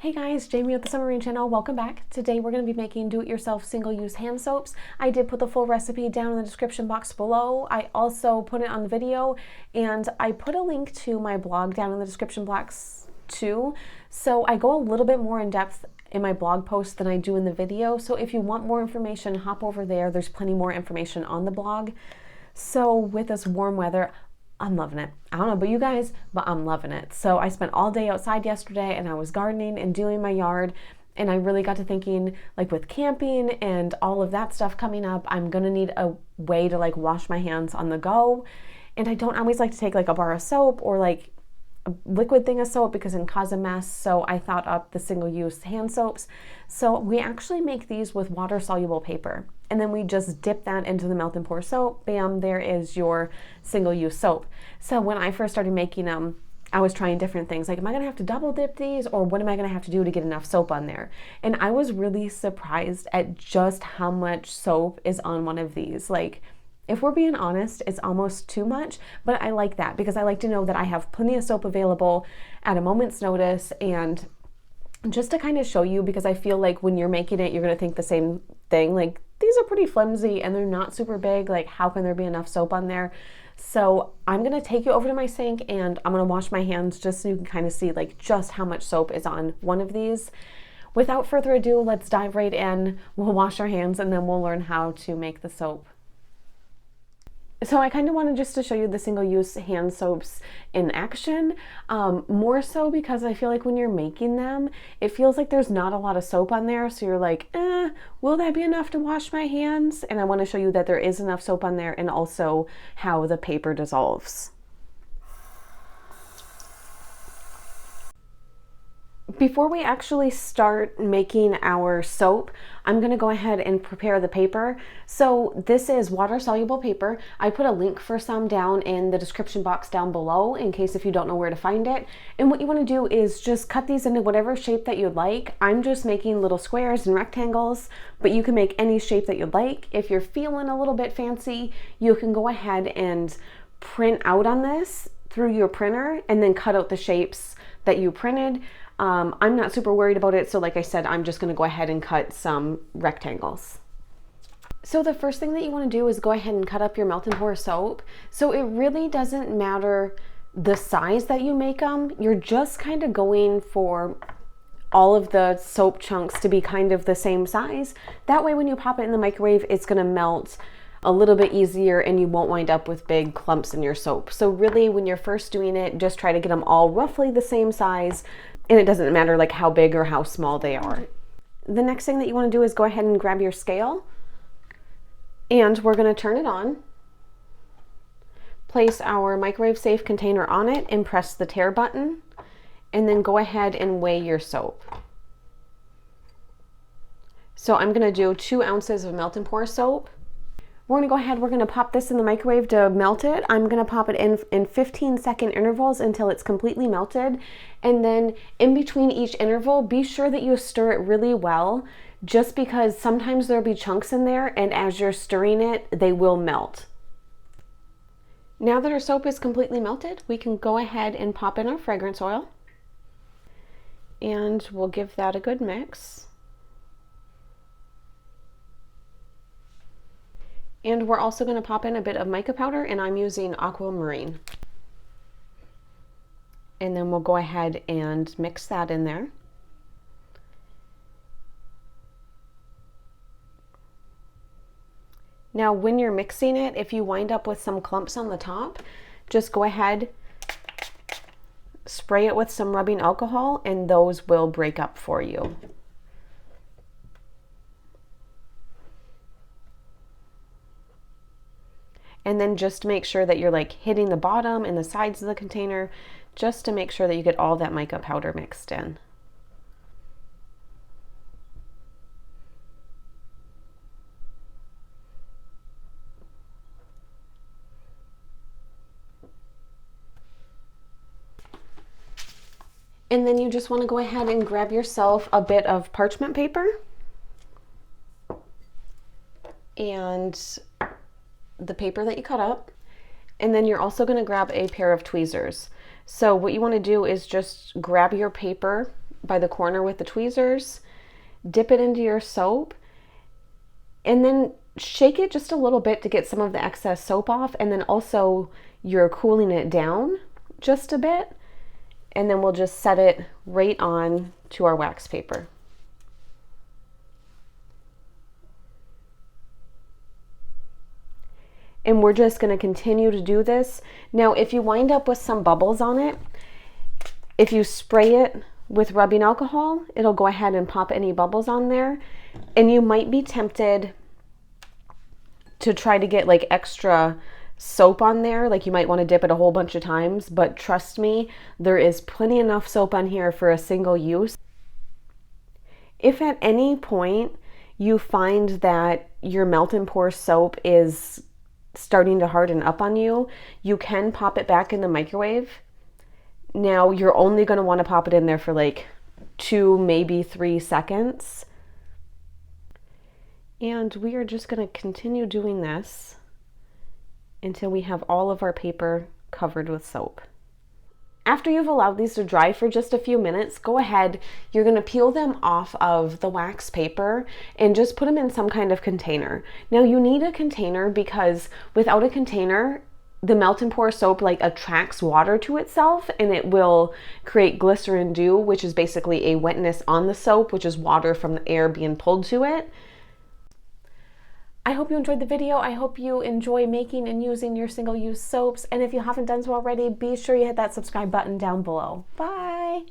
Hey guys, Jamie with the Summer Rain channel. Welcome back. Today we're going to be making do-it-yourself single-use hand soaps. I did put the full recipe down in the description box below. I also put it on the video, and I put a link to my blog down in the description box too. So I go a little bit more in depth in my blog post than I do in the video. So if you want more information, hop over there. There's plenty more information on the blog. So with this warm weather, I'm loving it. I don't know about you guys, but I'm loving it. So I spent all day outside yesterday and I was gardening and doing my yard, and I really got to thinking, like, with camping and all of that stuff coming up, I'm gonna need a way to like wash my hands on the go. And I don't always like to take like a bar of soap or like a liquid thing of soap because it can cause a mess. So I thought up the single-use hand soaps. So we actually make these with water-soluble paper. And then we just dip that into the melt and pour soap. Bam, there is your single-use soap. So when I first started making them, I was trying different things. Like, am I gonna have to double dip these, or what am I gonna have to do to get enough soap on there? And I was really surprised at just how much soap is on one of these. Like, if we're being honest, it's almost too much, but I like that because I like to know that I have plenty of soap available at a moment's notice. And just to kind of show you, because I feel like when you're making it, you're gonna think the same thing. Like, these are pretty flimsy and they're not super big. Like, how can there be enough soap on there? So I'm gonna take you over to my sink and I'm gonna wash my hands just so you can kind of see like just how much soap is on one of these. Without further ado, let's dive right in. We'll wash our hands and then we'll learn how to make the soap. So I kind of wanted just to show you the single-use hand soaps in action, more so because I feel like when you're making them, it feels like there's not a lot of soap on there. So you're like, will that be enough to wash my hands? And I want to show you that there is enough soap on there, and also how the paper dissolves. Before we actually start making our soap, I'm going to go ahead and prepare the paper. So this is water-soluble paper. I put a link for some down in the description box down below in case if you don't know where to find it. And what you want to do is just cut these into whatever shape that you'd like. I'm just making little squares and rectangles, but you can make any shape that you'd like. If you're feeling a little bit fancy, you can go ahead and print out on this through your printer and then cut out the shapes that you printed. I'm not super worried about it, so like I said, I'm just going to go ahead and cut some rectangles. So the first thing that you want to do is go ahead and cut up your melt and pour soap. So it really doesn't matter the size that you make them. You're just kind of going for all of the soap chunks to be kind of the same size. That way when you pop it in the microwave, it's going to melt a little bit easier and you won't wind up with big clumps in your soap. So really when you're first doing it, just try to get them all roughly the same size. And it doesn't matter like how big or how small they are. The next thing that you want to do is go ahead and grab your scale, and we're going to turn it on, place our microwave safe container on it and press the tare button, and then go ahead and weigh your soap. So I'm going to do 2 ounces of melt and pour soap. We're going to go ahead, we're going to pop this in the microwave to melt it. I'm going to pop it in 15-second intervals until it's completely melted. And then in between each interval, be sure that you stir it really well, just because sometimes there'll be chunks in there, and as you're stirring it, they will melt. Now that our soap is completely melted, we can go ahead and pop in our fragrance oil. And we'll give that a good mix. And we're also going to pop in a bit of mica powder, and I'm using aquamarine. And then we'll go ahead and mix that in there. Now when you're mixing it, if you wind up with some clumps on the top, just go ahead, spray it with some rubbing alcohol, and those will break up for you. And then just make sure that you're like hitting the bottom and the sides of the container, just to make sure that you get all that mica powder mixed in. And then you just want to go ahead and grab yourself a bit of parchment paper and the paper that you cut up, and then you're also going to grab a pair of tweezers. So what you want to do is just grab your paper by the corner with the tweezers, dip it into your soap, and then shake it just a little bit to get some of the excess soap off, and then also you're cooling it down just a bit, and then we'll just set it right on to our wax paper. And we're just going to continue to do this. Now, if you wind up with some bubbles on it, if you spray it with rubbing alcohol, it'll go ahead and pop any bubbles on there. And you might be tempted to try to get like extra soap on there. Like you might want to dip it a whole bunch of times, but trust me, there is plenty enough soap on here for a single use. If at any point you find that your melt and pour soap is starting to harden up on you, you can pop it back in the microwave. Now you're only going to want to pop it in there for like 2, maybe 3 seconds. And we are just going to continue doing this until we have all of our paper covered with soap. After you've allowed these to dry for just a few minutes, go ahead, you're going to peel them off of the wax paper and just put them in some kind of container. Now you need a container because without a container, the melt and pour soap like attracts water to itself, and it will create glycerin dew, which is basically a wetness on the soap, which is water from the air being pulled to it. I hope you enjoyed the video. I hope you enjoy making and using your single-use soaps. And if you haven't done so already, be sure you hit that subscribe button down below. Bye!